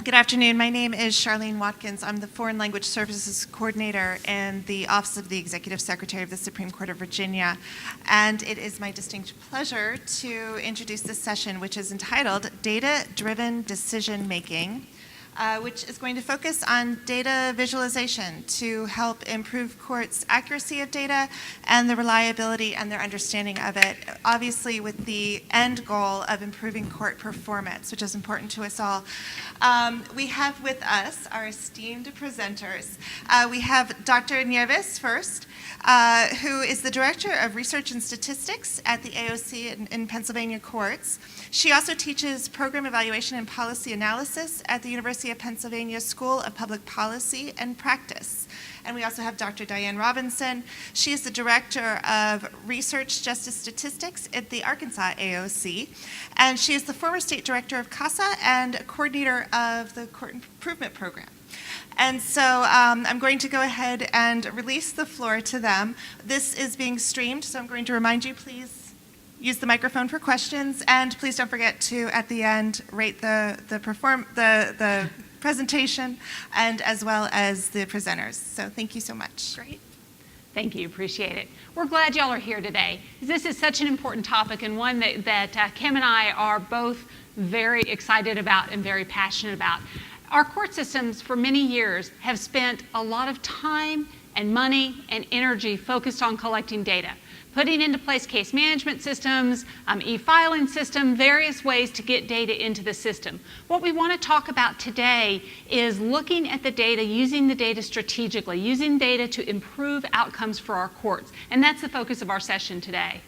Good afternoon. My name is Charlene Watkins. I'm the Foreign Language Services Coordinator in the Office of the Executive Secretary of the Supreme Court of Virginia. And it is my distinct pleasure to introduce this session, which is entitled Data-Driven Decision Making, which is going to focus on data visualization to help improve courts' accuracy of data and the reliability and their understanding of it, obviously with the end goal of improving court performance, which is important to us all. We have with us our esteemed presenters. We have Dr. Nieves first, who is the Director of Research and Statistics at the AOC in Pennsylvania courts. She also teaches Program Evaluation and Policy Analysis at the University of Pennsylvania School of Public Policy and Practice. And we also have Dr. Diane Robinson. She is the Director of Research Justice Statistics at the Arkansas AOC. And she is the former State Director of CASA and coordinator of the Court Improvement Program. And so I'm going to go ahead and release the floor to them. This is being streamed, so I'm going to remind you, please use the microphone for questions, and please don't forget to, at the end, rate the presentation, and as well as the presenters. So thank you so much. Great. Thank you. Appreciate it. We're glad y'all are here today. This is such an important topic, and one that Kim and I are both very excited about and very passionate about. Our court systems for many years have spent a lot of time and money and energy focused on collecting data, putting into place case management systems, e-filing system, various ways to get data into the system. What we want to talk about today is looking at the data, using the data strategically, using data to improve outcomes for our courts. And that's the focus of our session today.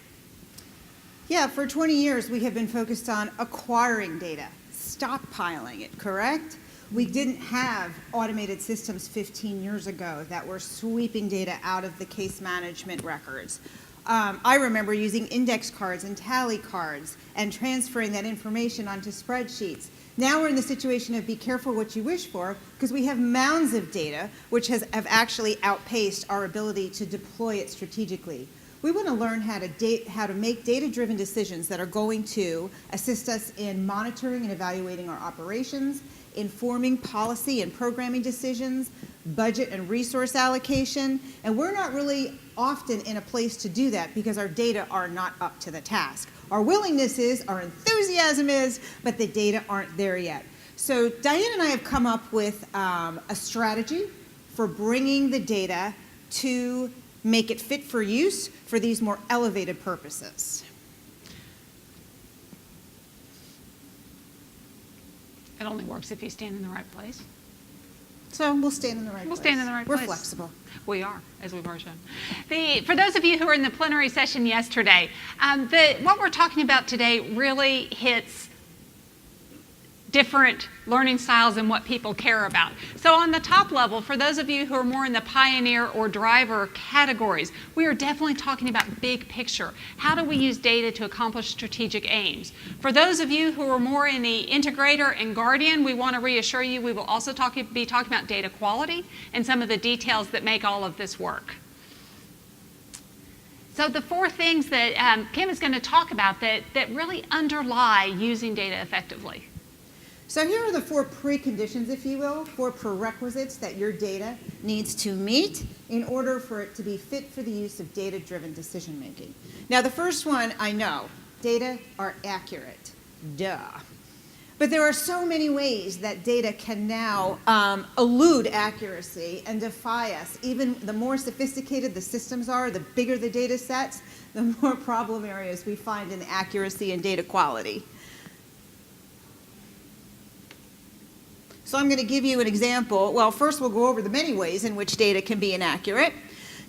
Yeah, for 20 years we have been focused on acquiring data, stockpiling it, correct? We didn't have automated systems 15 years ago that were sweeping data out of the case management records. I remember using index cards and tally cards and transferring that information onto spreadsheets. Now we're in the situation of be careful what you wish for, because we have mounds of data which have actually outpaced our ability to deploy it strategically. We want to learn how to make data-driven decisions that are going to assist us in monitoring and evaluating our operations, informing policy and programming decisions, budget and resource allocation, and we're not really often in a place to do that because our data are not up to the task. Our willingness is, our enthusiasm is, but the data aren't there yet. So Diane and I have come up with a strategy for bringing the data to make it fit for use for these more elevated purposes. It only works if you stand in the right place. So we'll stand in the right place. We'll stand in the right place. We're flexible. We are, as we've already shown. For those of you who were in the plenary session yesterday, what we're talking about today really hits different learning styles and what people care about. So on the top level, for those of you who are more in the pioneer or driver categories, we are definitely talking about big picture. How do we use data to accomplish strategic aims? For those of you who are more in the integrator and guardian, we want to reassure you we will also be talking about data quality and some of the details that make all of this work. So the four things that Kim is going to talk about that really underlie using data effectively. So here are the four preconditions, if you will, four prerequisites that your data needs to meet in order for it to be fit for the use of data-driven decision making. Now the first one, I know, data are accurate, duh. But there are so many ways that data can now elude accuracy and defy us. Even the more sophisticated the systems are, the bigger the data sets, the more problem areas we find in accuracy and data quality. So I'm going to give you an example. Well, first we'll go over the many ways in which data can be inaccurate.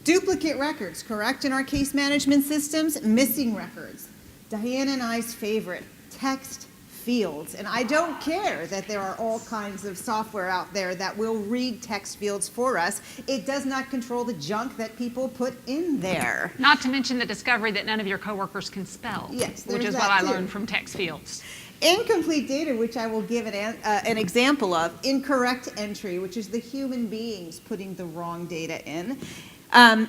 Duplicate records, correct, in our case management systems. Missing records. Diane and I's favorite, text fields. And I don't care that there are all kinds of software out there that will read text fields for us. It does not control the junk that people put in there. Not to mention the discovery that none of your coworkers can spell, yes, which is what I learned from text fields. Incomplete data, which I will give an example of. Incorrect entry, which is the human beings putting the wrong data in.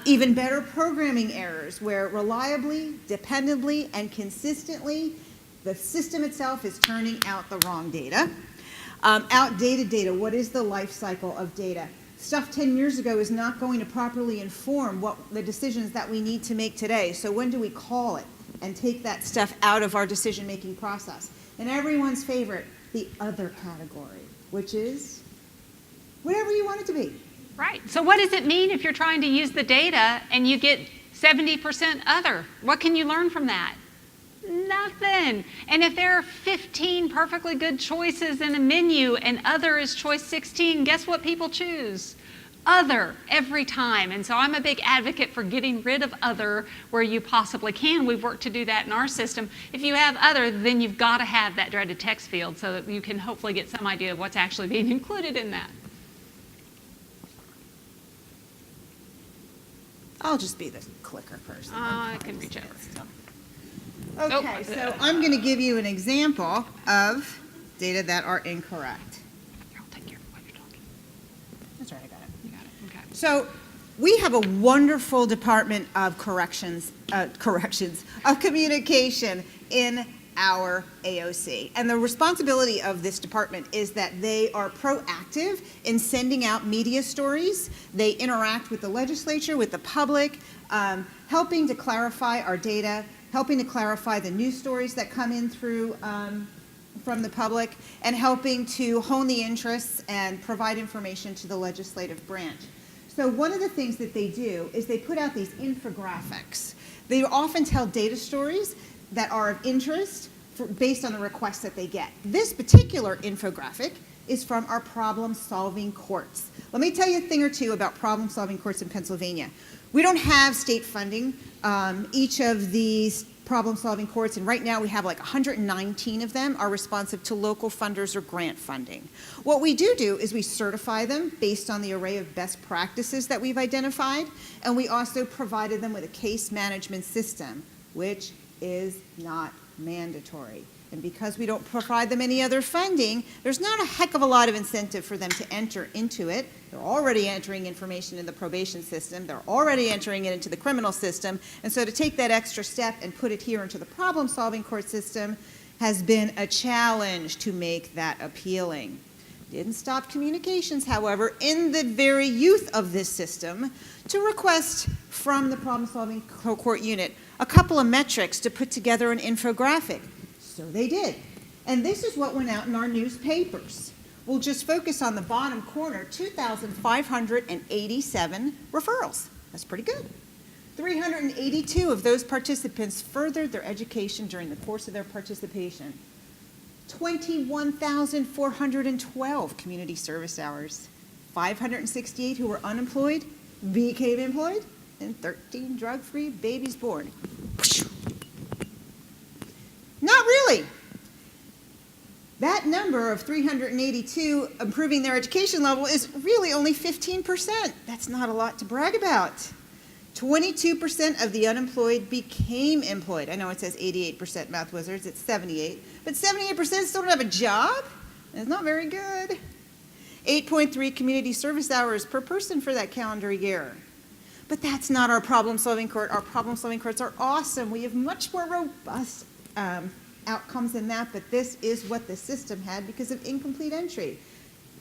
Even better, programming errors, where reliably, dependably, and consistently, the system itself is turning out the wrong data. Outdated data, what is the life cycle of data? Stuff 10 years ago is not going to properly inform what the decisions that we need to make today. So when do we call it and take that stuff out of our decision-making process? And everyone's favorite, the other category, which is whatever you want it to be. Right. So what does it mean if you're trying to use the data and you get 70% other? What can you learn from that? Nothing. And if there are 15 perfectly good choices in a menu and other is choice 16, guess what people choose? Other every time. And so I'm a big advocate for getting rid of other where you possibly can. We've worked to do that in our system. If you have other, then you've got to have that dreaded text field so that you can hopefully get some idea of what's actually being included in that. I'll just be the clicker person. I can reach over. Okay, so I'm going to give you an example of data that are incorrect. I'll take care of what you're talking. That's right, I got it. You got it. Okay. So we have a wonderful department of corrections, of communication in our AOC. And the responsibility of this department is that they are proactive in sending out media stories. They interact with the legislature, with the public, helping to clarify our data, helping to clarify the news stories that come in through from the public, and helping to hone the interests and provide information to the legislative branch. So one of the things that they do is they put out these infographics. They often tell data stories that are of interest based on the requests that they get. This particular infographic is from our problem-solving courts. Let me tell you a thing or two about problem-solving courts in Pennsylvania. We don't have state funding. Each of these problem-solving courts, and right now we have like 119 of them, are responsive to local funders or grant funding. What we do is we certify them based on the array of best practices that we've identified, and we also provided them with a case management system, which is not mandatory. And because we don't provide them any other funding, there's not a heck of a lot of incentive for them to enter into it. They're already entering information in the probation system. They're already entering it into the criminal system. And so to take that extra step and put it here into the problem-solving court system has been a challenge to make that appealing. Didn't stop communications, however, in the very youth of this system to request from the problem-solving court unit a couple of metrics to put together an infographic. So they did. And this is what went out in our newspapers. We'll just focus on the bottom corner, 2,587 referrals. That's pretty good. 382 of those participants furthered their education during the course of their participation. 21,412 community service hours. 568 who were unemployed became employed, and 13 drug-free babies born. Not really. That number of 382 improving their education level is really only 15%. That's not a lot to brag about. 22% of the unemployed became employed. I know it says 88% math wizards, it's 78, but 78% still don't have a job. It's not very good. 8.3 community service hours per person for that calendar year. But that's not our problem-solving court. Our problem-solving courts are awesome. We have much more robust outcomes than that, but this is what the system had because of incomplete entry.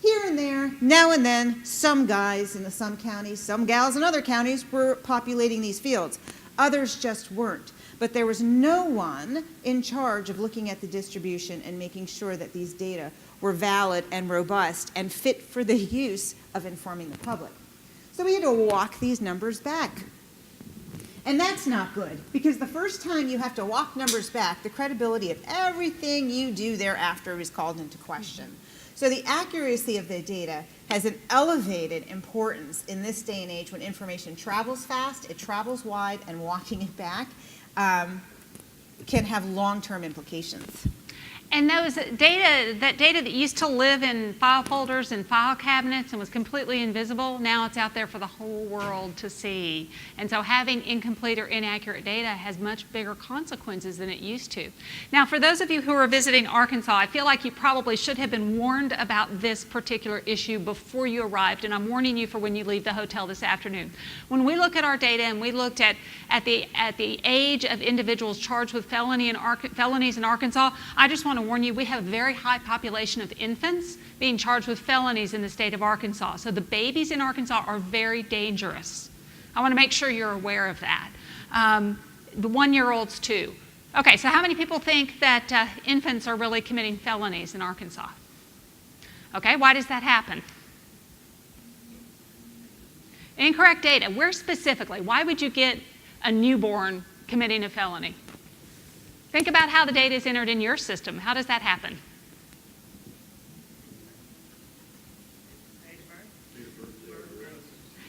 Here and there, now and then, some guys in some counties, some gals in other counties were populating these fields. Others just weren't. But there was no one in charge of looking at the distribution and making sure that these data were valid and robust and fit for the use of informing the public. So we had to walk these numbers back. And that's not good, because the first time you have to walk numbers back, the credibility of everything you do thereafter is called into question. So the accuracy of the data has an elevated importance in this day and age when information travels fast, it travels wide, and walking it back can have long-term implications. And that data that used to live in file folders and file cabinets and was completely invisible, now it's out there for the whole world to see. And so having incomplete or inaccurate data has much bigger consequences than it used to. Now, for those of you who are visiting Arkansas, I feel like you probably should have been warned about this particular issue before you arrived, and I'm warning you for when you leave the hotel this afternoon. When we look at our data and we looked at the age of individuals charged with felonies in Arkansas, I just want want to warn you, we have a very high population of infants being charged with felonies in the state of Arkansas. So the babies in Arkansas are very dangerous. I want to make sure you're aware of that. The 1-year-olds too. Okay, so how many people think that infants are really committing felonies in Arkansas? Okay, why does that happen? Incorrect data. Where specifically? Why would you get a newborn committing a felony? Think about how the data is entered in your system. How does that happen?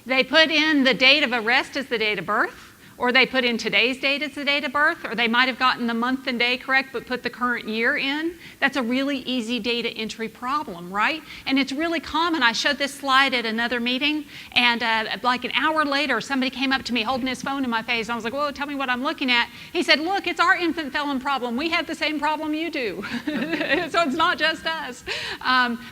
They put in the date of arrest as the date of birth, or they put in today's date as the date of birth, or they might have gotten the month and day correct but put the current year in. That's a really easy data entry problem, right? And it's really common. I showed this slide at another meeting, and like an hour later, somebody came up to me holding his phone in my face. And I was like, whoa, tell me what I'm looking at. He said, look, it's our infant felon problem. We have the same problem you do. So it's not just us.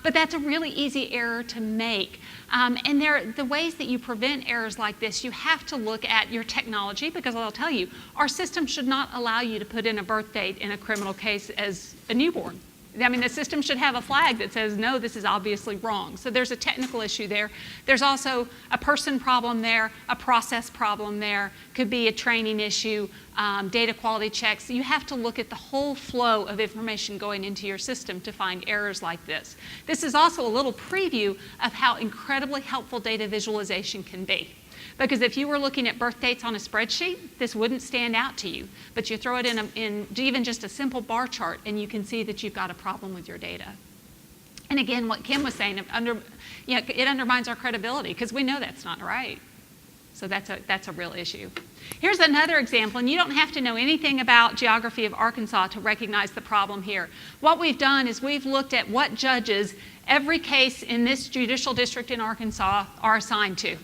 But that's a really easy error to make. And the ways that you prevent errors like this, you have to look at your technology, because I'll tell you, our system should not allow you to put in a birth date in a criminal case as a newborn. I mean, the system should have a flag that says, no, this is obviously wrong. So there's a technical issue there. There's also a person problem there, a process problem there, could be a training issue, data quality checks. You have to look at the whole flow of information going into your system to find errors like this. This is also a little preview of how incredibly helpful data visualization can be. Because if you were looking at birth dates on a spreadsheet, this wouldn't stand out to you. But you throw it in even just a simple bar chart, and you can see that you've got a problem with your data. And again, what Kim was saying, it undermines our credibility, because we know that's not right. So that's a real issue. Here's another example, and you don't have to know anything about geography of Arkansas to recognize the problem here. What we've done is we've looked at what judges every case in this judicial district in Arkansas are assigned to.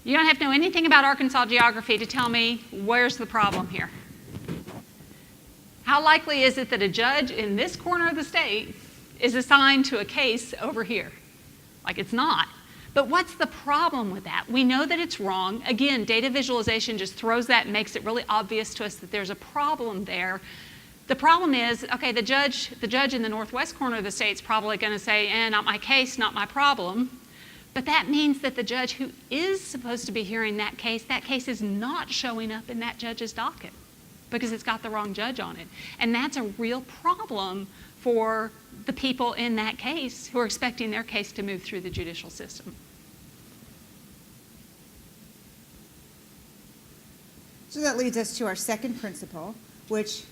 You don't have to know anything about Arkansas geography to tell me where's the problem here. How likely is it that a judge in this corner of the state is assigned to a case over here? Like, it's not. But what's the problem with that? We know that it's wrong. Again, data visualization just throws that and makes it really obvious to us that there's a problem there. The problem is, okay, the judge in the northwest corner of the state is probably going to say, not my case, not my problem. But that means that the judge who is supposed to be hearing that case is not showing up in that judge's docket because it's got the wrong judge on it. And that's a real problem for the people in that case who are expecting their case to move through the judicial system. So that leads us to our second principle, which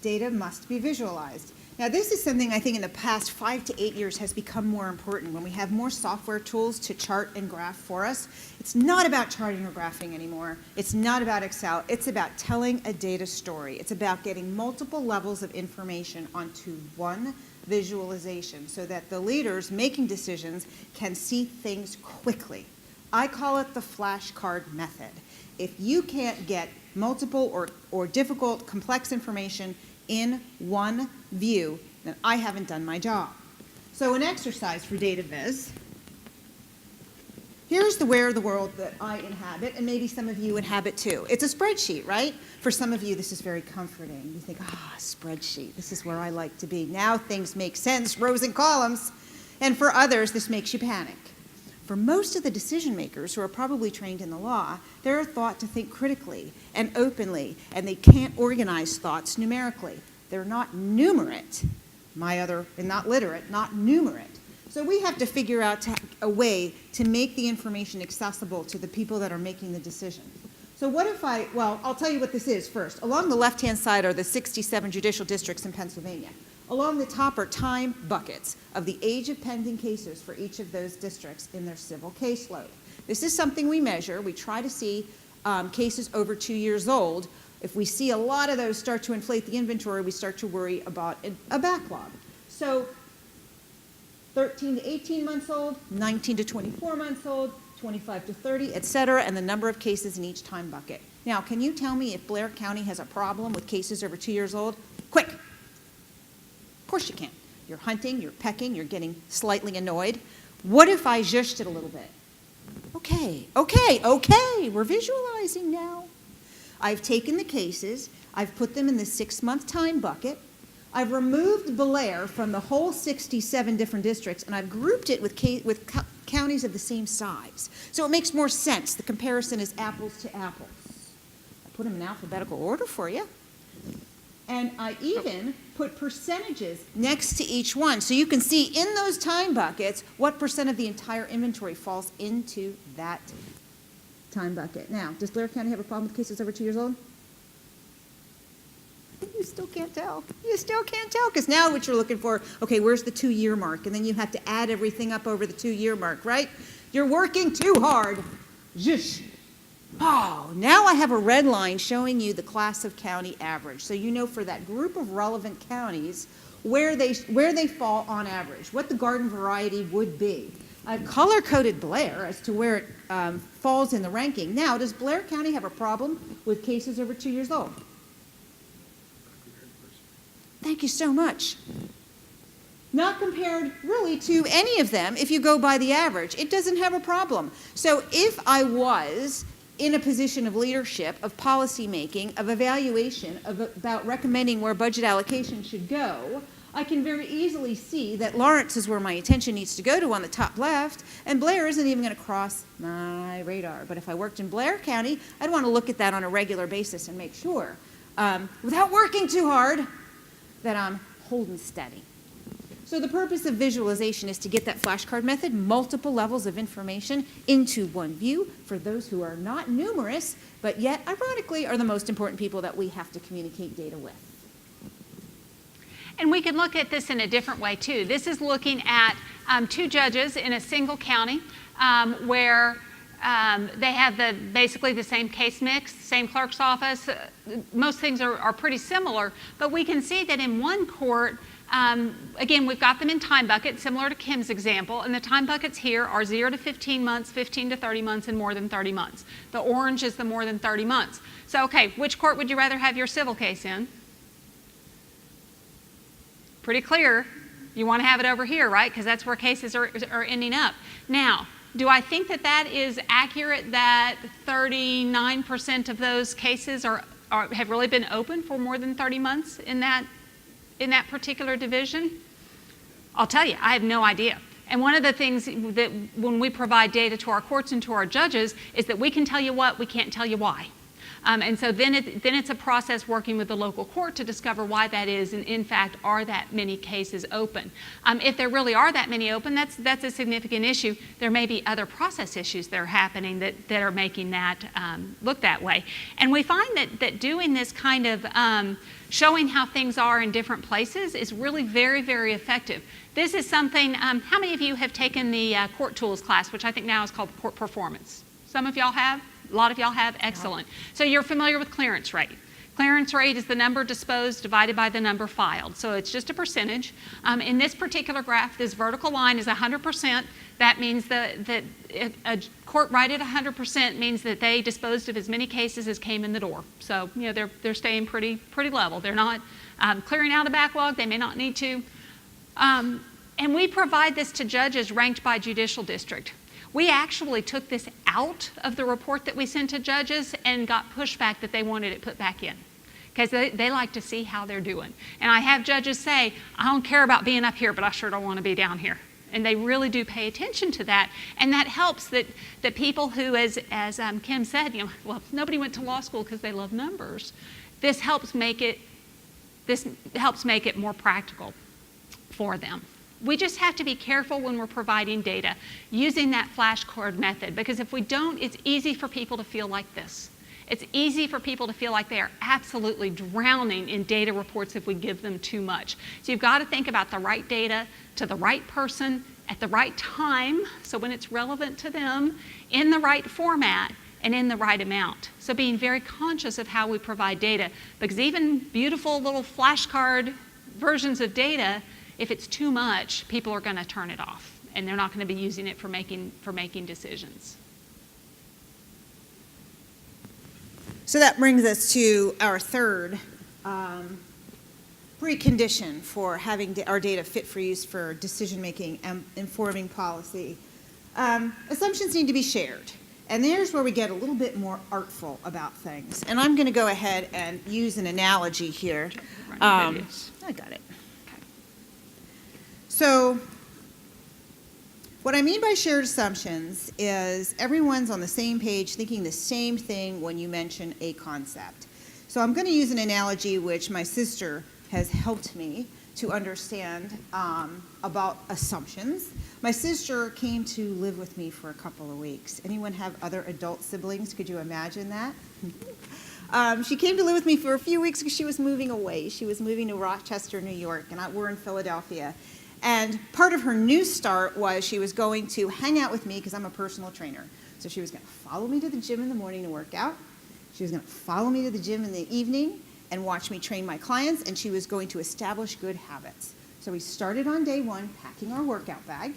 data must be visualized. Now, this is something I think in the past 5 to 8 years has become more important. When we have more software tools to chart and graph for us, it's not about charting or graphing anymore. It's not about Excel. It's about telling a data story. It's about getting multiple levels of information onto one visualization so that the leaders making decisions can see things quickly. I call it the flashcard method. If you can't get multiple or difficult, complex information in one view, then I haven't done my job. So an exercise for data viz. Here's the where of the world that I inhabit, and maybe some of you inhabit too. It's a spreadsheet, right? For some of you, this is very comforting. You think, spreadsheet, this is where I like to be. Now things make sense, rows and columns. And for others, this makes you panic. For most of the decision makers who are probably trained in the law, they're taught to think critically and openly, and they can't organize thoughts numerically. They're not numerate, not literate, not numerate. So we have to figure out a way to make the information accessible to the people that are making the decision. So what if I'll tell you what this is first. Along the left-hand side are the 67 judicial districts in Pennsylvania. Along the top are time buckets of the age of pending cases for each of those districts in their civil caseload. This is something we measure. We try to see cases over 2 years old. If we see a lot of those start to inflate the inventory, we start to worry about a backlog. So 13 to 18 months old, 19 to 24 months old, 25 to 30, et cetera, and the number of cases in each time bucket. Now, can you tell me if Blair County has a problem with cases over 2 years old? Quick. Of course you can. You're hunting, you're pecking, you're getting slightly annoyed. What if I zhushed it a little bit? Okay, we're visualizing now. I've taken the cases, I've put them in the 6-month time bucket, I've removed Blair from the whole 67 different districts, and I've grouped it with counties of the same size. So it makes more sense. The comparison is apples to apples. I put them in alphabetical order for you. And I even put percentages next to each one. So you can see in those time buckets what percent of the entire inventory falls into that time bucket. Now, does Blair County have a problem with cases over 2 years old? You still can't tell. You still can't tell, because now what you're looking for, okay, where's the 2-year mark? And then you have to add everything up over the 2-year mark, right? You're working too hard. Zhush. Oh, now I have a red line showing you the class of county average. So you know for that group of relevant counties where they fall on average, what the garden variety would be. I've color-coded Blair as to where it falls in the ranking. Now, does Blair County have a problem with cases over 2 years old? Thank you so much. Not compared really to any of them if you go by the average. It doesn't have a problem. So if I was in a position of leadership, of policy making, of evaluation, about recommending where budget allocation should go, I can very easily see that Lawrence is where my attention needs to go to on the top left, and Blair isn't even going to cross my radar. But if I worked in Blair County, I'd want to look at that on a regular basis and make sure, without working too hard, that I'm holding steady. So the purpose of visualization is to get that flashcard method, multiple levels of information into one view for those who are not numerous, but yet, ironically, are the most important people that we have to communicate data with. And we can look at this in a different way, too. This is looking at 2 judges in a single county where they have basically the same case mix, same clerk's office. Most things are pretty similar, but we can see that in one court, again, we've got them in time buckets, similar to Kim's example, and the time buckets here are 0 to 15 months, 15 to 30 months, and more than 30 months. The orange is the more than 30 months. So, okay, which court would you rather have your civil case in? Pretty clear. You want to have it over here, right? Because that's where cases are ending up. Now, do I think that that is accurate, that 39% of those cases have really been open for more than 30 months in that particular division? I'll tell you, I have no idea. And one of the things that when we provide data to our courts and to our judges is that we can tell you what, we can't tell you why. And so then it's a process working with the local court to discover why that is, and in fact, are that many cases open. If there really are that many open, that's a significant issue. There may be other process issues that are happening that are making that look that way. And we find that doing this kind of showing how things are in different places is really very, very effective. This is something, how many of you have taken the court tools class, which I think now is called court performance? Some of y'all have? A lot of y'all have? Excellent. So you're familiar with clearance rate. Clearance rate is the number disposed divided by the number filed. So it's just a percentage. In this particular graph, this vertical line is 100%. That means that a court right at 100% means that they disposed of as many cases as came in the door. So, you know, they're staying pretty level. They're not clearing out a backlog. They may not need to. And we provide this to judges ranked by judicial district. We actually took this out of the report that we sent to judges and got pushback that they wanted it put back in, because they like to see how they're doing. And I have judges say, I don't care about being up here, but I sure don't want to be down here. And they really do pay attention to that. And that helps that people who, as Kim said, you know, well, nobody went to law school because they love numbers. This helps make it more practical for them. We just have to be careful when we're providing data using that flashcard method, because if we don't, it's easy for people to feel like this. It's easy for people to feel like they are absolutely drowning in data reports if we give them too much. So you've got to think about the right data to the right person at the right time, so when it's relevant to them, in the right format, and in the right amount. So being very conscious of how we provide data, because even beautiful little flashcard versions of data, if it's too much, people are going to turn it off, and they're not going to be using it for making decisions. So that brings us to our third precondition for having our data fit for use for decision making and informing policy. Assumptions need to be shared. And there's where we get a little bit more artful about things. And I'm going to go ahead and use an analogy here. I got it. So what I mean by shared assumptions is everyone's on the same page thinking the same thing when you mention a concept. So I'm going to use an analogy which my sister has helped me to understand about assumptions. My sister came to live with me for a couple of weeks. Anyone have other adult siblings? Could you imagine that? She came to live with me for a few weeks because she was moving away. She was moving to Rochester, New York, and we're in Philadelphia. And part of her new start was she was going to hang out with me because I'm a personal trainer. So she was going to follow me to the gym in the morning to work out. She was going to follow me to the gym in the evening and watch me train my clients, and she was going to establish good habits. So we started on day one packing our workout bag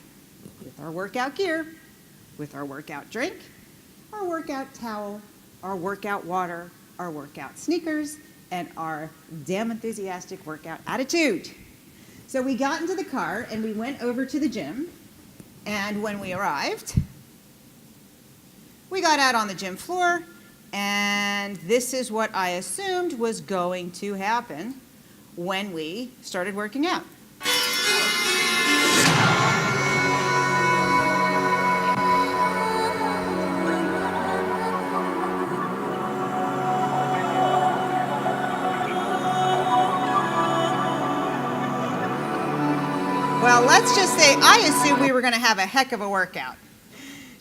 with our workout gear, with our workout drink, our workout towel, our workout water, our workout sneakers, and our damn enthusiastic workout attitude. So we got into the car and we went over to the gym, and when we arrived, we got out on the gym floor, and this is what I assumed was going to happen when we started working out. Well, let's just say I assumed we were going to have a heck of a workout.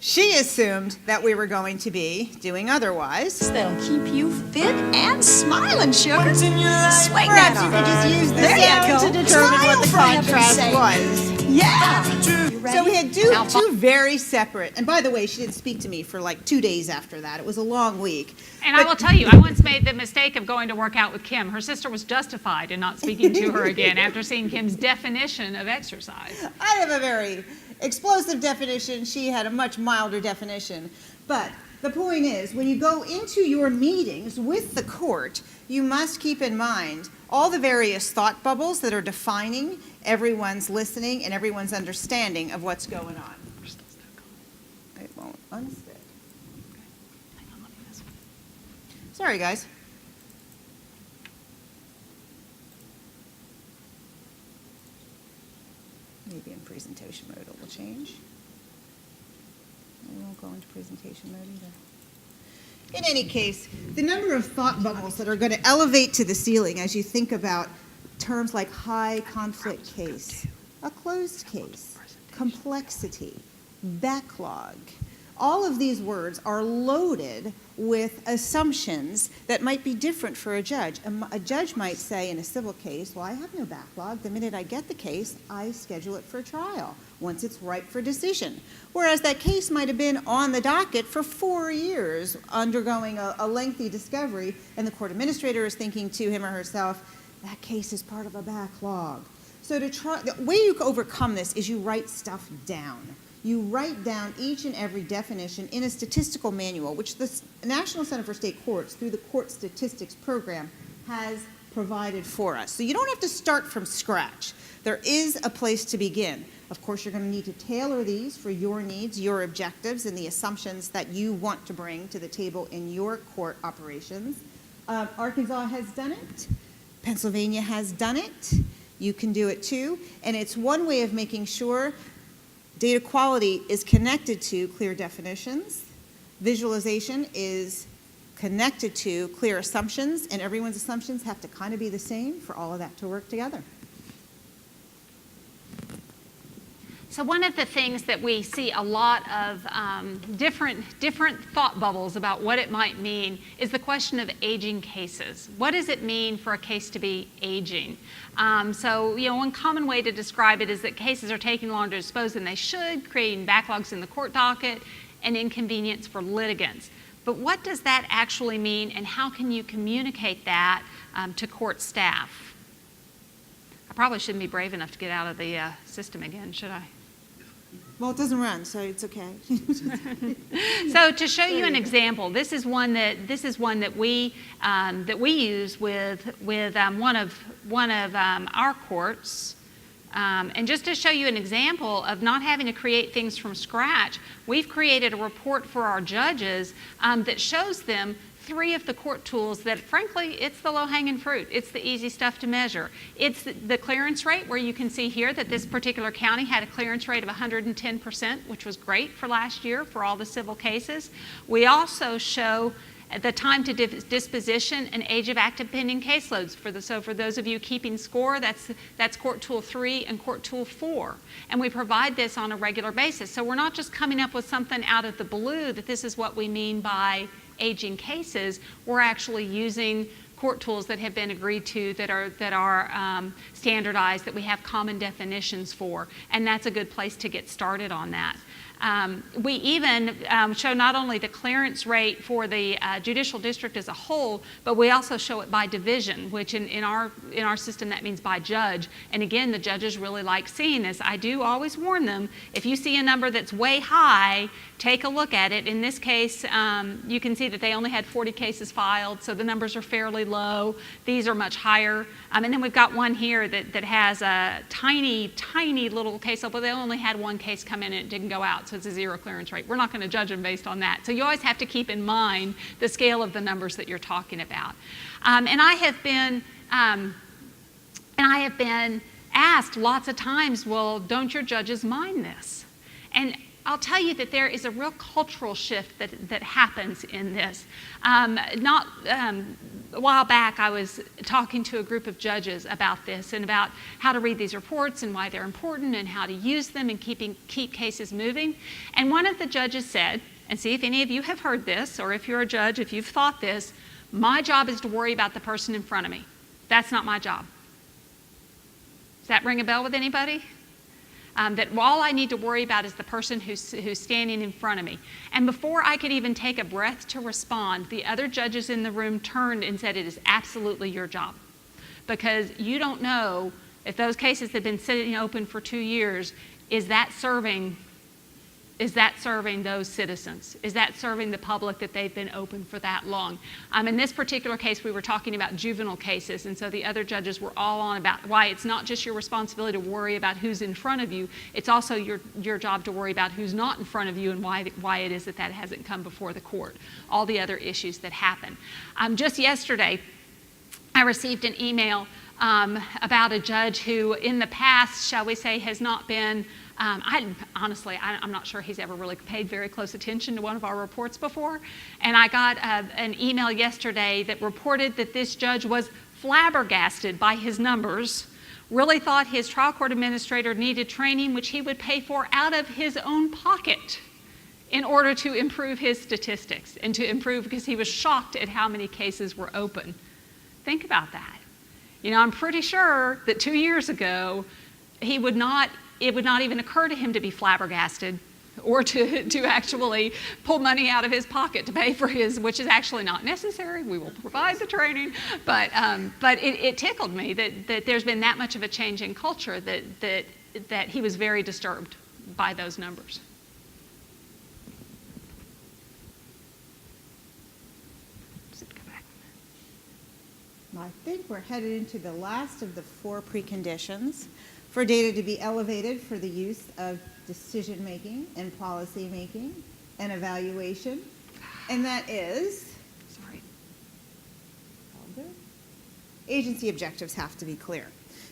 She assumed that we were going to be doing otherwise. That'll keep you fit and smiling, sugar. Swing Perhaps that you on. could just use the There you sound go. to determine what the Smile, for heaven's contrast sake. was. Yeah. You ready? So we had two very separate, and by the way, she didn't speak to me for like 2 days after that. It was a long week. And I will tell you, I once made the mistake of going to work out with Kim. Her sister was justified in not speaking to her again after seeing Kim's definition of exercise. I have a very explosive definition. She had a much milder definition. But the point is, when you go into your meetings with the court, you must keep in mind all the various thought bubbles that are defining everyone's listening and everyone's understanding of what's going on. It won't unstick. Sorry, guys. Maybe in presentation mode it will change. We won't go into presentation mode either. In any case, the number of thought bubbles that are going to elevate to the ceiling as you think about terms like high conflict case, a closed case, complexity, backlog. All of these words are loaded with assumptions that might be different for a judge. A judge might say in a civil case, well, I have no backlog. The minute I get the case, I schedule it for trial once it's ripe for decision. Whereas that case might have been on the docket for 4 years, undergoing a lengthy discovery, and the court administrator is thinking to him or herself, that case is part of a backlog. So the way you overcome this is you write stuff down. You write down each and every definition in a statistical manual, which the National Center for State Courts, through the Court Statistics Program, has provided for us. So you don't have to start from scratch. There is a place to begin. Of course, you're going to need to tailor these for your needs, your objectives, and the assumptions that you want to bring to the table in your court operations. Arkansas has done it. Pennsylvania has done it. You can do it too. And it's one way of making sure data quality is connected to clear definitions. Visualization is connected to clear assumptions, and everyone's assumptions have to kind of be the same for all of that to work together. So one of the things that we see a lot of different thought bubbles about what it might mean is the question of aging cases. What does it mean for a case to be aging? So, one common way to describe it is that cases are taking longer to dispose than they should, creating backlogs in the court docket and inconvenience for litigants. But what does that actually mean, and how can you communicate that to court staff? I probably shouldn't be brave enough to get out of the system again, should I? Well, it doesn't run, so it's okay. So to show you an example, this is one that we use with one of our courts. And just to show you an example of not having to create things from scratch, we've created a report for our judges that shows them 3 of the court tools that, frankly, it's the low-hanging fruit. It's the easy stuff to measure. It's the clearance rate, where you can see here that this particular county had a clearance rate of 110%, which was great for last year for all the civil cases. We also show the time to disposition and age of active pending caseloads. So for those of you keeping score, that's Court Tool 3 and Court Tool 4. And we provide this on a regular basis. So we're not just coming up with something out of the blue that this is what we mean by aging cases. We're actually using court tools that have been agreed to, that are standardized, that we have common definitions for, and that's a good place to get started on that. We even show not only the clearance rate for the judicial district as a whole, but we also show it by division, which in our system that means by judge. And again, the judges really like seeing this. I do always warn them, if you see a number that's way high, take a look at it. In this case, you can see that they only had 40 cases filed, so the numbers are fairly low. These are much higher. And then we've got one here that has a tiny, tiny little case, but they only had 1 case come in and it didn't go out, so it's a 0 clearance rate. We're not going to judge them based on that. So you always have to keep in mind the scale of the numbers that you're talking about. And I have been asked lots of times, well, don't your judges mind this? And I'll tell you that there is a real cultural shift that happens in this. A while back, I was talking to a group of judges about this and about how to read these reports and why they're important and how to use them and keep cases moving. And one of the judges said, and see if any of you have heard this, or if you're a judge, if you've thought this, my job is to worry about the person in front of me. That's not my job. Does that ring a bell with anybody? That all I need to worry about is the person who's standing in front of me. And before I could even take a breath to respond, the other judges in the room turned and said, it is absolutely your job. Because you don't know if those cases have been sitting open for 2 years, is that serving those citizens? Is that serving the public that they've been open for that long? In this particular case, we were talking about juvenile cases, and so the other judges were all on about why it's not just your responsibility to worry about who's in front of you, it's also your job to worry about who's not in front of you and why it is that hasn't come before the court, all the other issues that happen. Just yesterday, I received an email about a judge who in the past, shall we say, has not been I'm not sure he's ever really paid very close attention to one of our reports before. And I got an email yesterday that reported that this judge was flabbergasted by his numbers, really thought his trial court administrator needed training, which he would pay for out of his own pocket in order to improve his statistics and to improve, because he was shocked at how many cases were open. Think about that. I'm pretty sure that 2 years ago, it would not even occur to him to be flabbergasted or to actually pull money out of his pocket to pay for his, which is actually not necessary. We will provide the training. But it tickled me that there's been that much of a change in culture that he was very disturbed by those numbers. I think we're headed into the last of the 4 preconditions for data to be elevated for the use of decision-making and policy-making and evaluation, and that is, agency objectives have to be clear.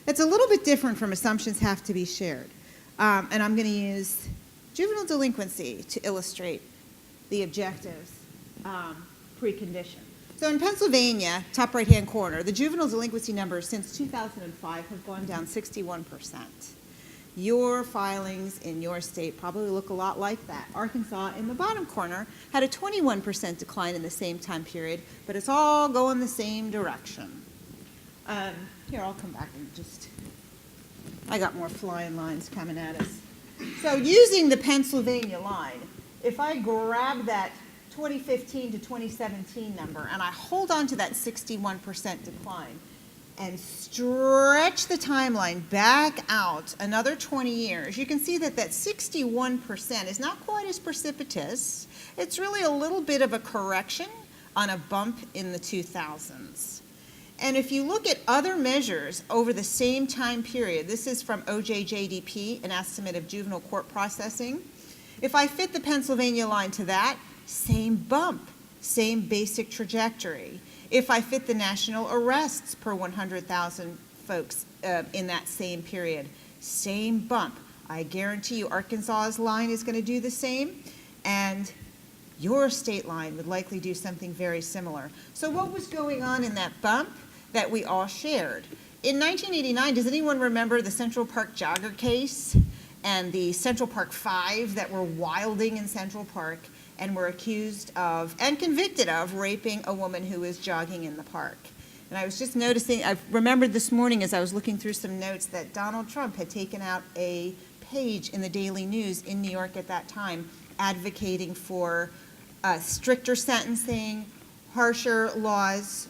It's a little bit different from assumptions have to be shared, and I'm going to use juvenile delinquency to illustrate the objectives precondition. So in Pennsylvania, top right-hand corner, the juvenile delinquency numbers since 2005 have gone down 61%. Your filings in your state probably look a lot like that. Arkansas, in the bottom corner, had a 21% decline in the same time period, but it's all going the same direction. Here, I'll come back and I got more flying lines coming at us. So using the Pennsylvania line, if I grab that 2015 to 2017 number, and I hold on to that 61% decline and stretch the timeline back out another 20 years, you can see that 61% is not quite as precipitous. It's really a little bit of a correction on a bump in the 2000s. And if you look at other measures over the same time period, this is from OJJDP, an estimate of juvenile court processing. If I fit the Pennsylvania line to that, same bump, same basic trajectory. If I fit the national arrests per 100,000 folks in that same period, same bump. I guarantee you Arkansas's line is going to do the same, and your state line would likely do something very similar. So what was going on in that bump that we all shared? In 1989, does anyone remember the Central Park jogger case and the Central Park Five that were wilding in Central Park and were accused of and convicted of raping a woman who was jogging in the park? And I was just noticing, I remembered this morning as I was looking through some notes that Donald Trump had taken out a page in the Daily News in New York at that time advocating for stricter sentencing, harsher laws,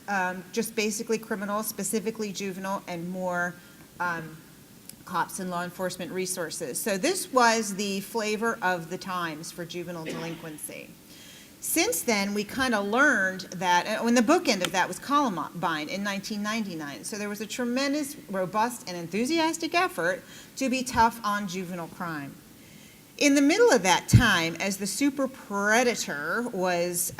just basically criminal, specifically juvenile, and more cops and law enforcement resources. So this was the flavor of the times for juvenile delinquency. Since then, we kind of learned that, when the bookend of that was Columbine in 1999. So there was a tremendous, robust, and enthusiastic effort to be tough on juvenile crime. In the middle of that time, as the super predator was,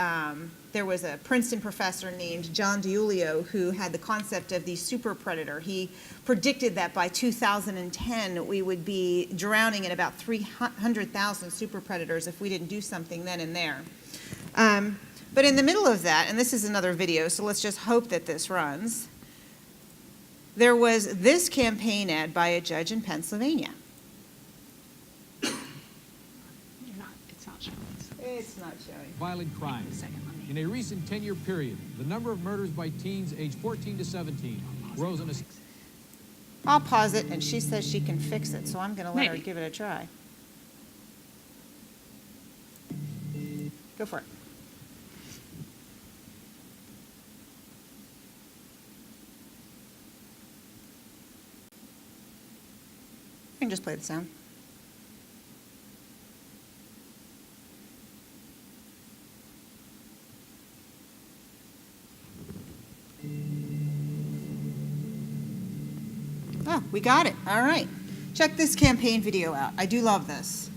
there was a Princeton professor named John DiIulio who had the concept of the super predator. He predicted that by 2010 we would be drowning in about 300,000 super predators if we didn't do something then and there. But in the middle of that, and this is another video, so let's just hope that this runs, there was this campaign ad by a judge in Pennsylvania. It's not showing. It's not showing. Violent crimes. In a recent 10-year period, the number of murders by teens aged 14 to 17 rose on a... I'll pause it, and she says she can fix it, so I'm going to let her Maybe. give it a try. Go for it. You can just play the sound. Oh, we got it. All right. Check this campaign video out. I do love this.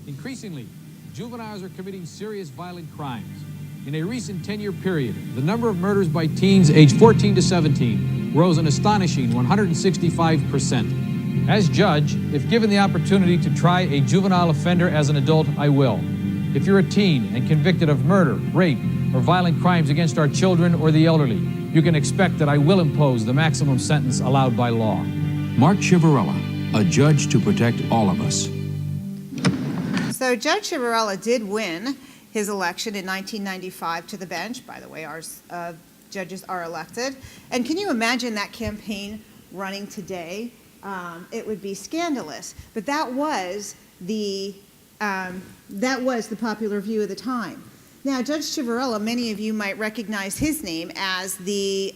Increasingly, juveniles are committing serious violent crimes. In a recent 10-year period, the number of murders by teens aged 14 to 17 rose an astonishing 165%. As judge, if given the opportunity to try a juvenile offender as an adult, I will. If you're a teen and convicted of murder, rape, or violent crimes against our children or the elderly, you can expect that I will impose the maximum sentence allowed by law. Mark Ciavarella, a judge to protect all of us. So Judge Ciavarella did win his election in 1995 to the bench. By the way, our judges are elected. And can you imagine that campaign running today? It would be scandalous. But that was the popular view of the time. Now, Judge Ciavarella, many of you might recognize his name as the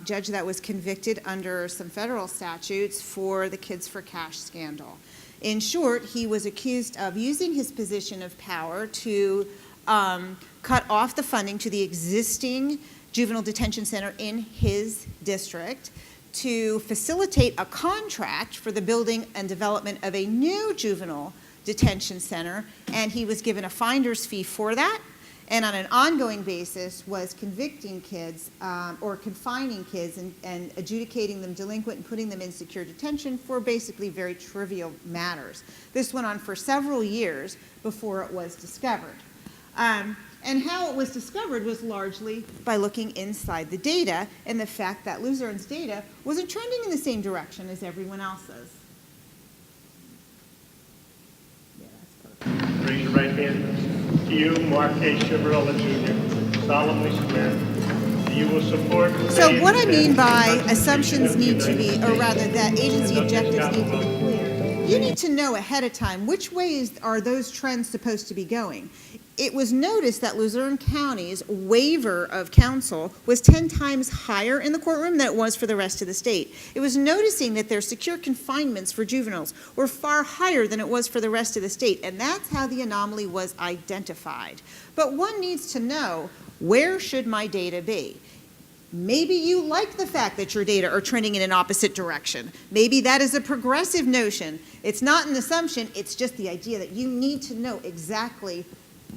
judge that was convicted under some federal statutes for the Kids for Cash scandal. In short, he was accused of using his position of power to cut off the funding to the existing juvenile detention center in his district, to facilitate a contract for the building and development of a new juvenile detention center, and he was given a finder's fee for that, and on an ongoing basis was convicting kids or confining kids and adjudicating them delinquent and putting them in secure detention for basically very trivial matters. This went on for several years before it was discovered. And how it was discovered was largely by looking inside the data and the fact that Luzern's data wasn't trending in the same direction as everyone else's. Yeah, that's perfect. Raise your right hand. Do you, Mark A. Ciavarella Jr., solemnly swear that you will support... So what I mean by assumptions need to be, or rather that agency objectives need to be clear, you need to know ahead of time which ways are those trends supposed to be going. It was noticed that Luzerne County's waiver of counsel was 10 times higher in the courtroom than it was for the rest of the state. It was noticing that their secure confinements for juveniles were far higher than it was for the rest of the state, and that's how the anomaly was identified. But one needs to know, where should my data be? Maybe you like the fact that your data are trending in an opposite direction. Maybe that is a progressive notion. It's not an assumption, it's just the idea that you need to know exactly,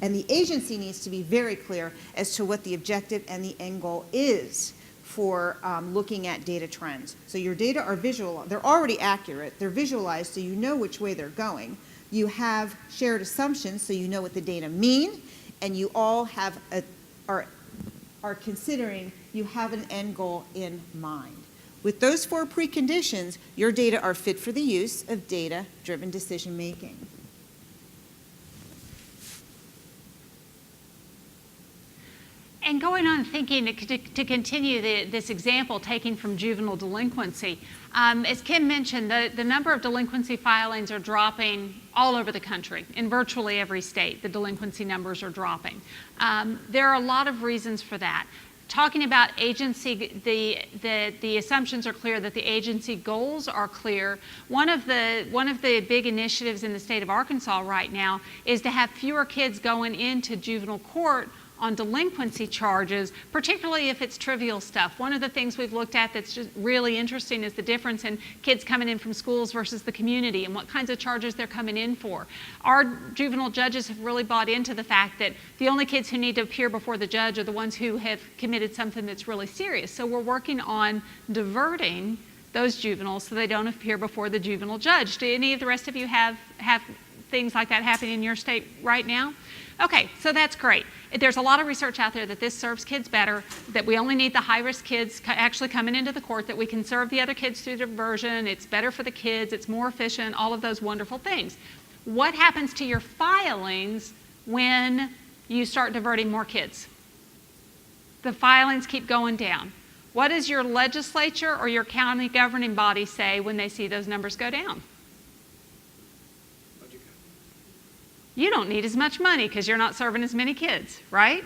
and the agency needs to be very clear as to what the objective and the end goal is for looking at data trends. So your data are visual, they're already accurate, they're visualized so you know which way they're going. You have shared assumptions so you know what the data mean, and you all have are considering you have an end goal in mind. With those 4 preconditions, your data are fit for the use of data-driven decision making. And going on thinking to continue this example taken from juvenile delinquency, as Kim mentioned, the number of delinquency filings are dropping all over the country. In virtually every state, the delinquency numbers are dropping. There are a lot of reasons for that. Talking about agency, the assumptions are clear, that the agency goals are clear. One of the big initiatives in the state of Arkansas right now is to have fewer kids going into juvenile court on delinquency charges, particularly if it's trivial stuff. One of the things we've looked at that's just really interesting is the difference in kids coming in from schools versus the community and what kinds of charges they're coming in for. Our juvenile judges have really bought into the fact that the only kids who need to appear before the judge are the ones who have committed something that's really serious. So we're working on diverting those juveniles so they don't appear before the juvenile judge. Do any of the rest of you have things like that happening in your state right now? Okay, so that's great. There's a lot of research out there that this serves kids better, that we only need the high-risk kids actually coming into the court, that we can serve the other kids through diversion, it's better for the kids, it's more efficient, all of those wonderful things. What happens to your filings when you start diverting more kids? The filings keep going down. What does your legislature or your county governing body say when they see those numbers go down? You don't need as much money because you're not serving as many kids, right?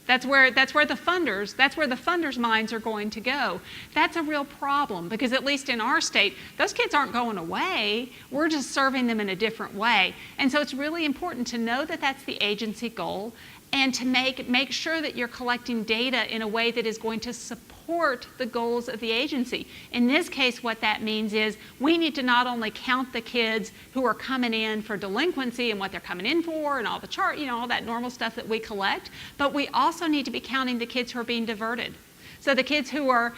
That's where the funders' minds are going to go. That's a real problem because at least in our state, those kids aren't going away. We're just serving them in a different way. And so it's really important to know that that's the agency goal and to make sure that you're collecting data in a way that is going to support the goals of the agency. In this case, what that means is we need to not only count the kids who are coming in for delinquency and what they're coming in for and all the all that normal stuff that we collect, but we also need to be counting the kids who are being diverted. So the kids who are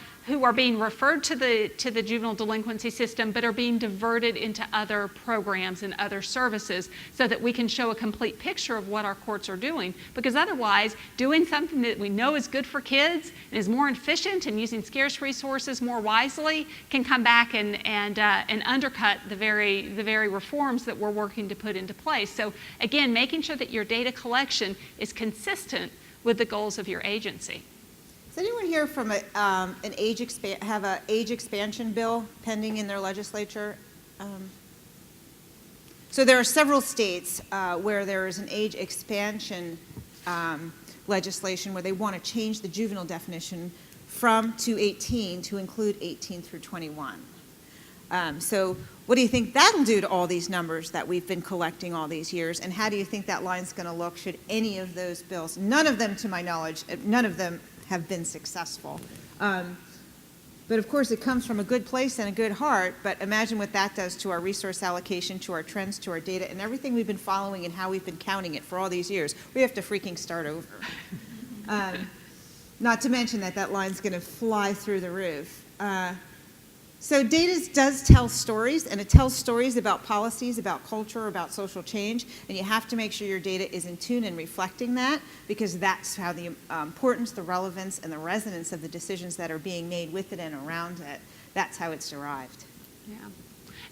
being referred to the juvenile delinquency system but are being diverted into other programs and other services so that we can show a complete picture of what our courts are doing. Because otherwise, doing something that we know is good for kids and is more efficient and using scarce resources more wisely can come back and undercut the very reforms that we're working to put into place. So again, making sure that your data collection is consistent with the goals of your agency. Does anyone here from have an age expansion bill pending in their legislature? So there are several states where there is an age expansion legislation where they want to change the juvenile definition to 18 to include 18 through 21. So what do you think that'll do to all these numbers that we've been collecting all these years, and how do you think that line's going to look should any of those bills, none of them to my knowledge, none of them have been successful. But of course it comes from a good place and a good heart, but imagine what that does to our resource allocation, to our trends, to our data, and everything we've been following and how we've been counting it for all these years. We have to freaking start over. Not to mention that line's going to fly through the roof. So data does tell stories, and it tells stories about policies, about culture, about social change, and you have to make sure your data is in tune and reflecting that, because that's how the importance, the relevance, and the resonance of the decisions that are being made with it and around it, that's how it's derived. Yeah.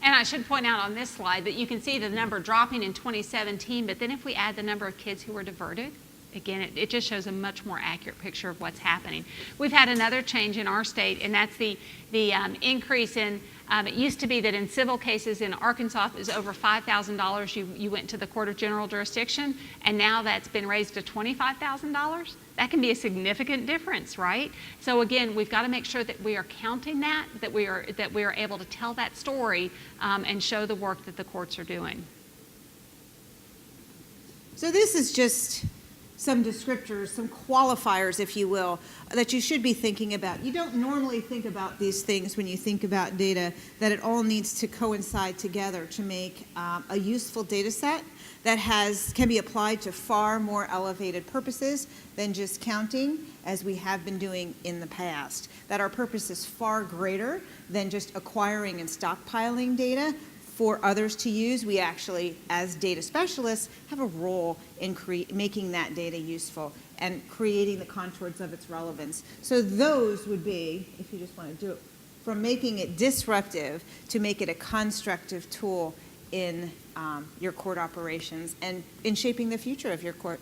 And I should point out on this slide that you can see the number dropping in 2017, but then if we add the number of kids who were diverted, again, it just shows a much more accurate picture of what's happening. We've had another change in our state, and that's the increase in, it used to be that in civil cases in Arkansas, it was over $5,000 you went to the court of general jurisdiction, and now that's been raised to $25,000. That can be a significant difference, right? So again, we've got to make sure that we are counting that we are able to tell that story and show the work that the courts are doing. So this is just some descriptors, some qualifiers, if you will, that you should be thinking about. You don't normally think about these things when you think about data, that it all needs to coincide together to make a useful data set that can be applied to far more elevated purposes than just counting, as we have been doing in the past. That our purpose is far greater than just acquiring and stockpiling data for others to use. We actually, as data specialists, have a role in making that data useful and creating the contours of its relevance. So those would be, if you just want to do it, from making it disruptive to make it a constructive tool in your court operations and in shaping the future of your court.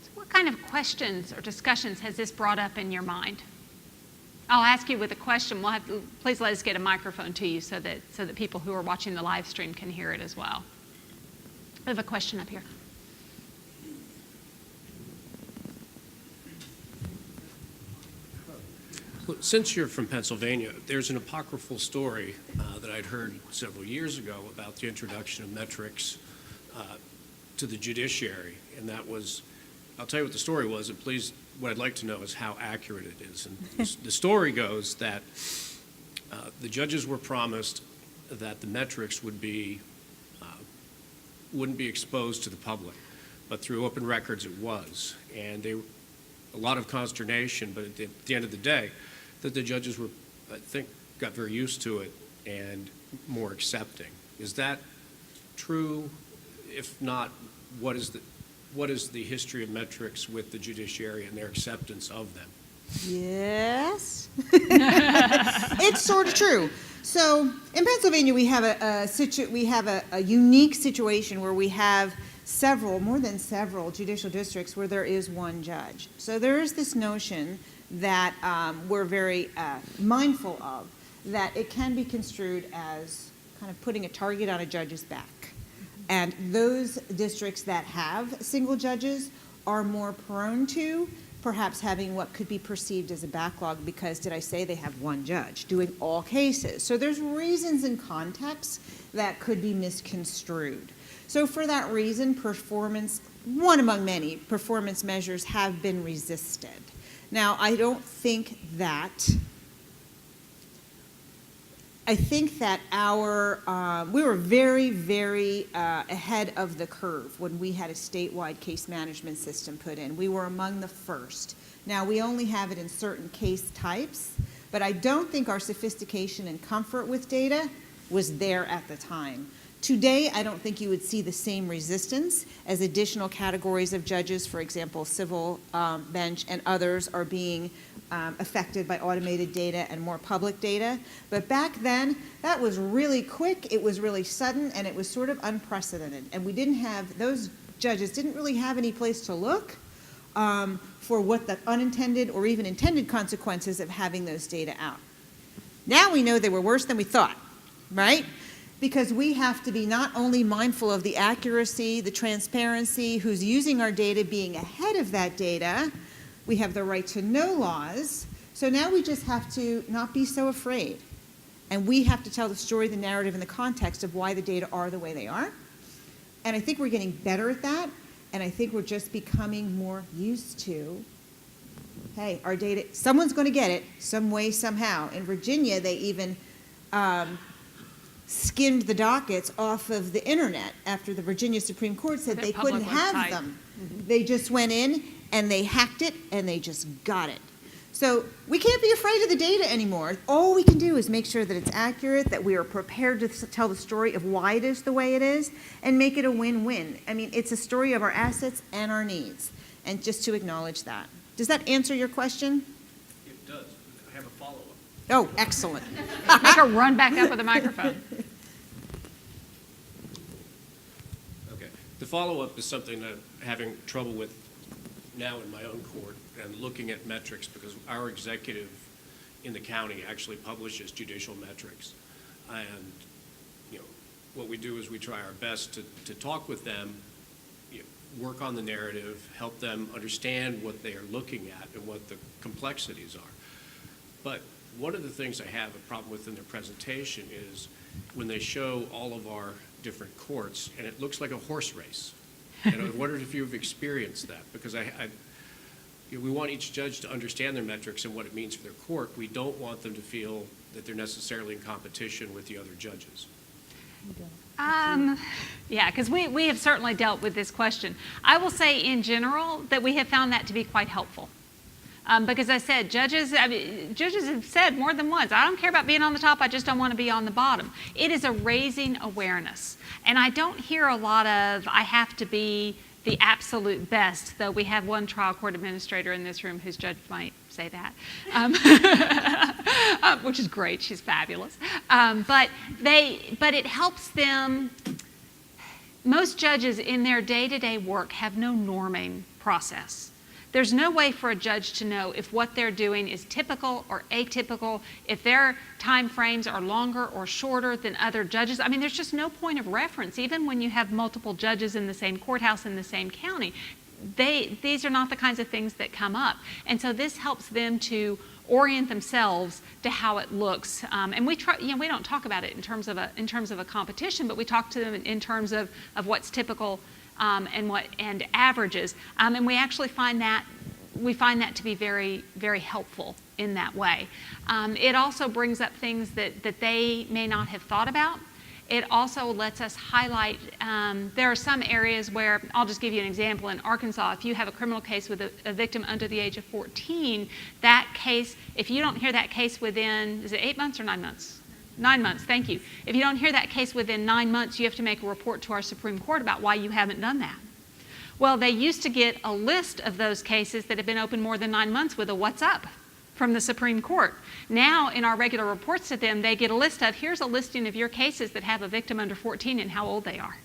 So what kind of questions or discussions has this brought up in your mind? I'll ask you with a question. Please let us get a microphone to you so that people who are watching the live stream can hear it as well. I have a question up here. Since you're from Pennsylvania, there's an apocryphal story that I'd heard several years ago about the introduction of metrics to the judiciary, and that was, I'll tell you what the story was, and please, what I'd like to know is how accurate it is. And the story goes that the judges were promised that the metrics wouldn't be exposed to the public, but through open records it was, and a lot of consternation, but at the end of the day, that the judges were, I think, got very used to it and more accepting. Is that true? If not, what is the history of metrics with the judiciary and their acceptance of them? Yes. It's sort of true. So in Pennsylvania, we have a unique situation where we have more than several judicial districts where there is one judge. So there is this notion that we're very mindful of, that it can be construed as kind of putting a target on a judge's back. And those districts that have single judges are more prone to perhaps having what could be perceived as a backlog because, did I say they have one judge doing all cases? So there's reasons and contexts that could be misconstrued. So for that reason, one among many, performance measures have been resisted. Now, I think that we were very, very ahead of the curve when we had a statewide case management system put in. We were among the first. Now, we only have it in certain case types, but I don't think our sophistication and comfort with data was there at the time. Today, I don't think you would see the same resistance as additional categories of judges, for example, civil bench and others are being affected by automated data and more public data. But back then, that was really quick, it was really sudden, and it was sort of unprecedented. And those judges didn't really have any place to look for what the unintended or even intended consequences of having those data out. Now we know they were worse than we thought, right? Because we have to be not only mindful of the accuracy, the transparency, who's using our data being ahead of that data, we have the right to know laws. So now we just have to not be so afraid. And we have to tell the story, the narrative, and the context of why the data are the way they are. And I think we're getting better at that. And I think we're just becoming more used to, hey, our data, someone's going to get it some way, somehow. In Virginia, they even skimmed the dockets off of the internet after the Virginia Supreme Court said they couldn't have them. Mm-hmm. They just went in and they hacked it and they just got it. So we can't be afraid of the data anymore. All we can do is make sure that it's accurate, that we are prepared to tell the story of why it is the way it is, and make it a win-win. I mean, it's a story of our assets and our needs, and just to acknowledge that. Does that answer your question? It does. I have a follow-up. Oh, excellent. Make her run back up with a microphone. Okay. The follow-up is something that I'm having trouble with now in my own court and looking at metrics, because our executive in the county actually publishes judicial metrics. And what we do is we try our best to talk with them, work on the narrative, help them understand what they are looking at and what the complexities are. But one of the things I have a problem with in their presentation is when they show all of our different courts, and it looks like a horse race. And I wondered if you've experienced that, because we want each judge to understand their metrics and what it means for their court. We don't want them to feel that they're necessarily in competition with the other judges. Yeah, because we have certainly dealt with this question. I will say in general that we have found that to be quite helpful. Because I said, judges have said more than once, I don't care about being on the top, I just don't want to be on the bottom. It is a raising awareness. And I don't hear a lot of, I have to be the absolute best, though we have one trial court administrator in this room whose judge might say that, which is great, she's fabulous. But it helps them. Most judges in their day-to-day work have no norming process. There's no way for a judge to know if what they're doing is typical or atypical, if their time frames are longer or shorter than other judges. I mean, there's just no point of reference. Even when you have multiple judges in the same courthouse in the same county, these are not the kinds of things that come up. And so this helps them to orient themselves to how it looks. And we try, we don't talk about it in terms of a competition, but we talk to them in terms of what's typical and averages, and we actually find that to be very, very helpful in that way. It also brings up things that they may not have thought about. It also lets us highlight, there are some areas where, I'll just give you an example. In Arkansas, if you have a criminal case with a victim under the age of 14, that case, if you don't hear that case within, is it 8 months or 9 months? 9 months, thank you. If you don't hear that case within 9 months, you have to make a report to our Supreme Court about why you haven't done that. Well, they used to get a list of those cases that have been open more than 9 months with a what's up from the Supreme Court. Now, in our regular reports to them, they get a list of, here's a listing of your cases that have a victim under 14 and how old they are.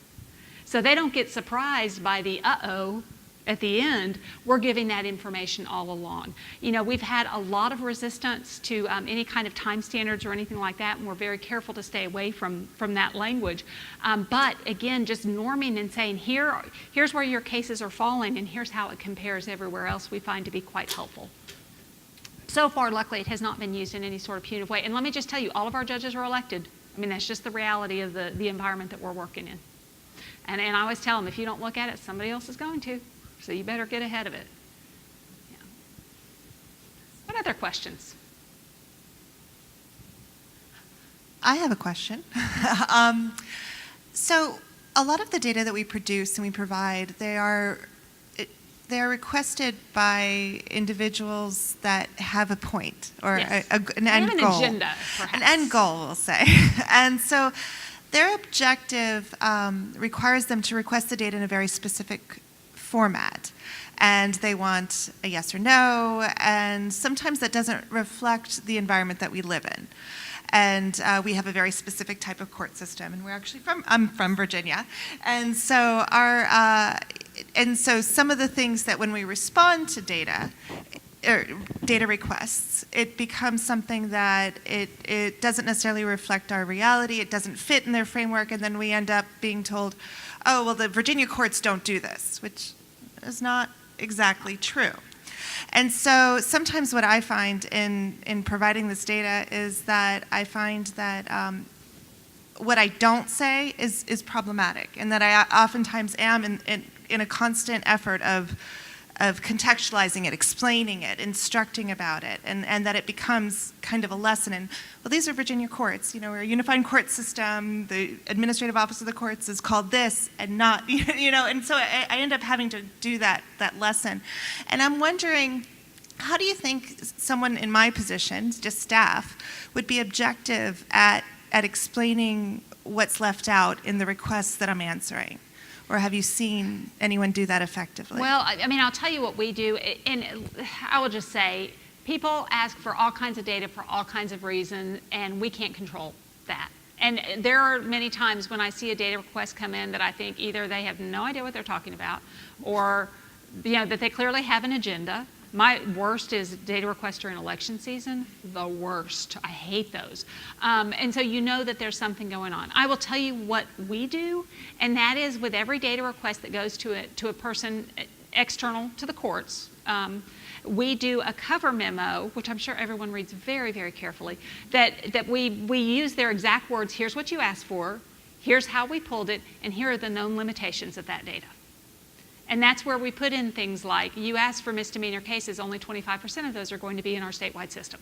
So they don't get surprised by the uh-oh at the end. We're giving that information all along. We've had a lot of resistance to any kind of time standards or anything like that, and we're very careful to stay away from that language. But again, just norming and saying, here's where your cases are falling, and here's how it compares everywhere else, we find to be quite helpful. So far, luckily, it has not been used in any sort of punitive way. And let me just tell you, all of our judges are elected. I mean, that's just the reality of the environment that we're working in. And I always tell them, if you don't look at it, somebody else is going to. So you better get ahead of it. Yeah. What other questions? I have a question. So a lot of the data that we produce and we provide, they are requested by individuals that have a point or Yes. an end an goal. agenda, perhaps. An end goal, we'll say. And so their objective requires them to request the data in a very specific format. And they want a yes or no, and sometimes that doesn't reflect the environment that we live in. And we have a very specific type of court system, and I'm from Virginia. And so some of the things that when we respond to data requests, it becomes something that it doesn't necessarily reflect our reality, it doesn't fit in their framework, and then we end up being told, oh, well, the Virginia courts don't do this, which is not exactly true. And so sometimes what I find in providing this data is that I find that what I don't say is problematic, and that I oftentimes am in a constant effort of contextualizing it, explaining it, instructing about it, and that it becomes kind of a lesson in, well, these are Virginia courts, we're a unified court system, the administrative office of the courts is called this and not, and so I end up having to do that lesson. And I'm wondering, how do you think someone in my position, just staff, would be objective at explaining what's left out in the requests that I'm answering? Or have you seen anyone do that effectively? Well, I mean, I'll tell you what we do, and I will just say, people ask for all kinds of data for all kinds of reasons, and we can't control that. And there are many times when I see a data request come in that I think either they have no idea what they're talking about, or that they clearly have an agenda. My worst is data requests during election season. The worst. I hate those. And so you know that there's something going on. I will tell you what we do, and that is with every data request that goes to a person external to the courts, we do a cover memo, which I'm sure everyone reads very, very carefully, that we use their exact words. Here's what you asked for. Here's how we pulled it, and here are the known limitations of that data. And that's where we put in things like, you ask for misdemeanor cases, only 25% of those are going to be in our statewide system.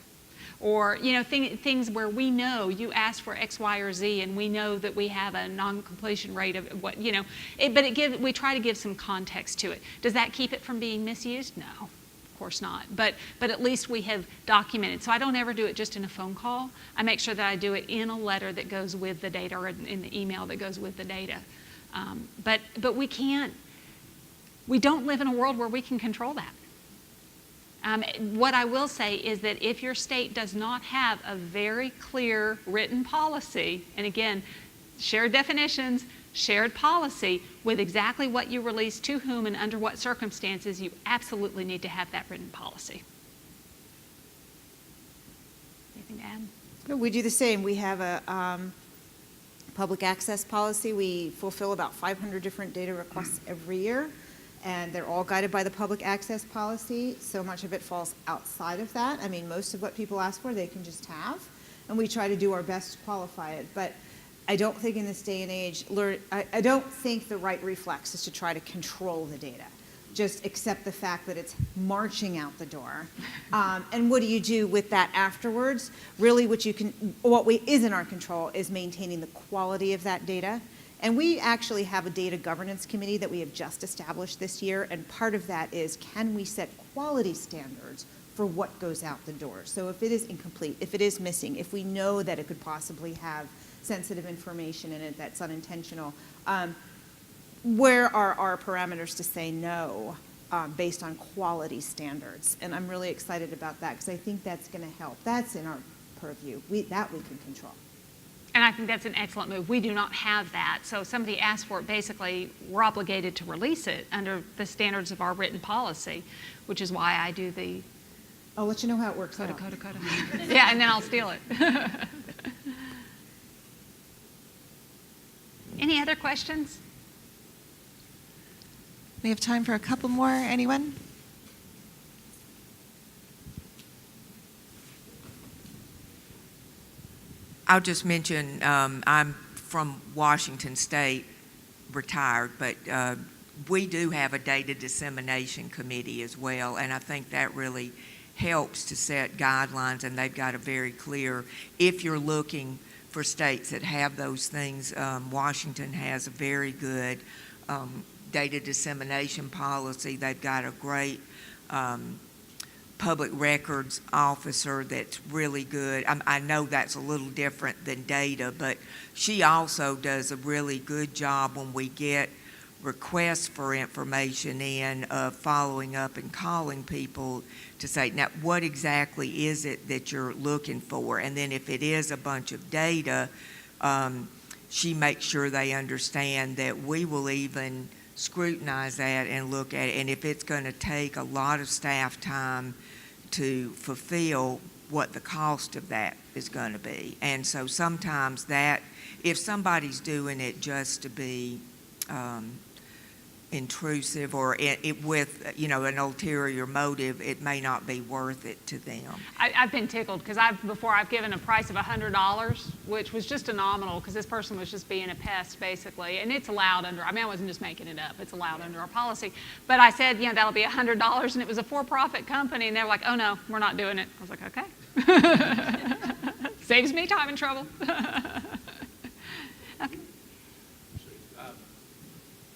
Or, you know, things where we know you ask for X, Y, or Z, and we know that we have a non-completion rate of what, you know. We try to give some context to it. Does that keep it from being misused? No, of course not. But at least we have documented. So I don't ever do it just in a phone call. I make sure that I do it in a letter that goes with the data, or in the email that goes with the data. But we can't. We don't live in a world where we can control that. What I will say is that if your state does not have a very clear written policy, and again, shared definitions, shared policy with exactly what you release to whom and under what circumstances, you absolutely need to have that written policy. Anything to add? No, we do the same. We have a public access policy. We fulfill about 500 different data requests every year, and they're all guided by the public access policy. So much of it falls outside of that. I mean, most of what people ask for, they can just have, and we try to do our best to qualify it. But I don't think in this day and age, I don't think the right reflex is to try to control the data. Just accept the fact that it's marching out the door. And what do you do with that afterwards? Really what is in our control is maintaining the quality of that data. And we actually have a data governance committee that we have just established this year, and part of that is, can we set quality standards for what goes out the door? So if it is incomplete, if it is missing, if we know that it could possibly have sensitive information in it that's unintentional, where are our parameters to say no based on quality standards? And I'm really excited about that, because I think that's going to help. That's in our purview. That we can control. And I think that's an excellent move. We do not have that. So if somebody asks for it, basically, we're obligated to release it under the standards of our written policy, which is why I do the I'll let you know how it works coda. out. Yeah, and then I'll steal it. Any other questions? We have time for a couple more. Anyone? I'll just mention, I'm from Washington State, retired, but we do have a data dissemination committee as well, and I think that really helps to set guidelines, and they've got a very clear, if you're looking for states that have those things, Washington has a very good data dissemination policy. They've got a great public records officer that's really good. I know that's a little different than data, but she also does a really good job when we get requests for information in, following up and calling people to say, now, what exactly is it that you're looking for? And then if it is a bunch of data, she makes sure they understand that we will even scrutinize that and look at it. And if it's going to take a lot of staff time to fulfill, what the cost of that is going to be. And so sometimes that, if somebody's doing it just to be intrusive or with an ulterior motive, it may not be worth it to them. I've been tickled because before I've given a price of $100, which was just a nominal because this person was just being a pest basically, and it's allowed under, I wasn't just making it up, it's allowed under our policy. But I said, that'll be $100, and it was a for-profit company, and they were like, oh no, we're not doing it. I was like, okay. Saves me time and trouble. Okay.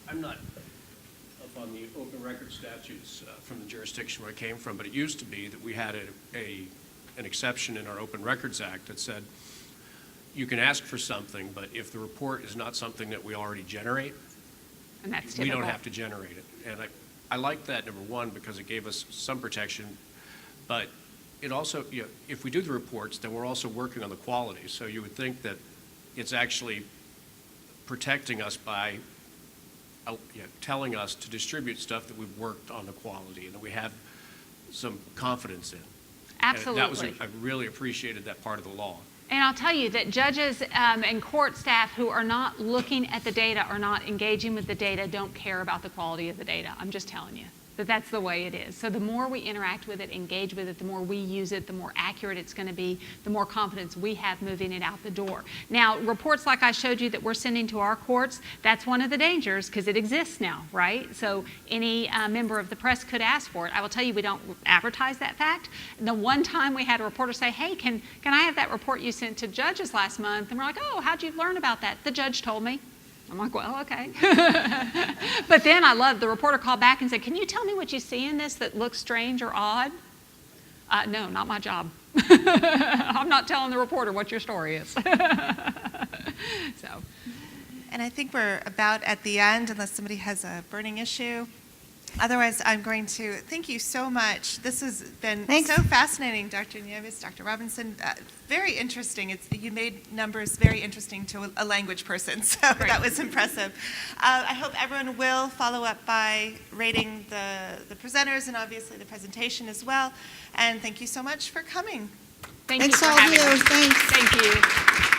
I'm not up on the open record statutes from the jurisdiction where I came from, but it used to be that we had an exception in our Open Records Act that said you can ask for something, but if the report is not something that we already generate, And that's we typical. don't have to generate it. And I like that, number one, because it gave us some protection, but it also, if we do the reports, then we're also working on the quality. So you would think that it's actually protecting us by telling us to distribute stuff that we've worked on the quality and that we have some confidence in. Absolutely. And I really appreciated that part of the law. And I'll tell you that judges and court staff who are not looking at the data or not engaging with the data don't care about the quality of the data. I'm just telling you. that that's the way it is. So the more we interact with it, engage with it, the more we use it, the more accurate it's going to be, the more confidence we have moving it out the door. Now, reports like I showed you that we're sending to our courts, that's one of the dangers because it exists now, right? So any member of the press could ask for it. I will tell you, we don't advertise that fact. The one time we had a reporter say, hey, can I have that report you sent to judges last month? And we're like, oh, how'd you learn about that? The judge told me. I'm like, well, okay. But then I love the reporter called back and said, can you tell me what you see in this that looks strange or odd? No, not my job. I'm not telling the reporter what your story is. So. And I think we're about at the end, unless somebody has a burning issue. Otherwise, I'm going to thank you so much. This has been Thanks. so fascinating, Dr. Nieves, Dr. Robinson. Very interesting. You made numbers very interesting to a language person, so that was impressive. I hope everyone will follow up by rating the presenters and obviously the presentation as well. And thank you so much for coming. Thank you Thanks for all of having you. us. Thanks. Thank you.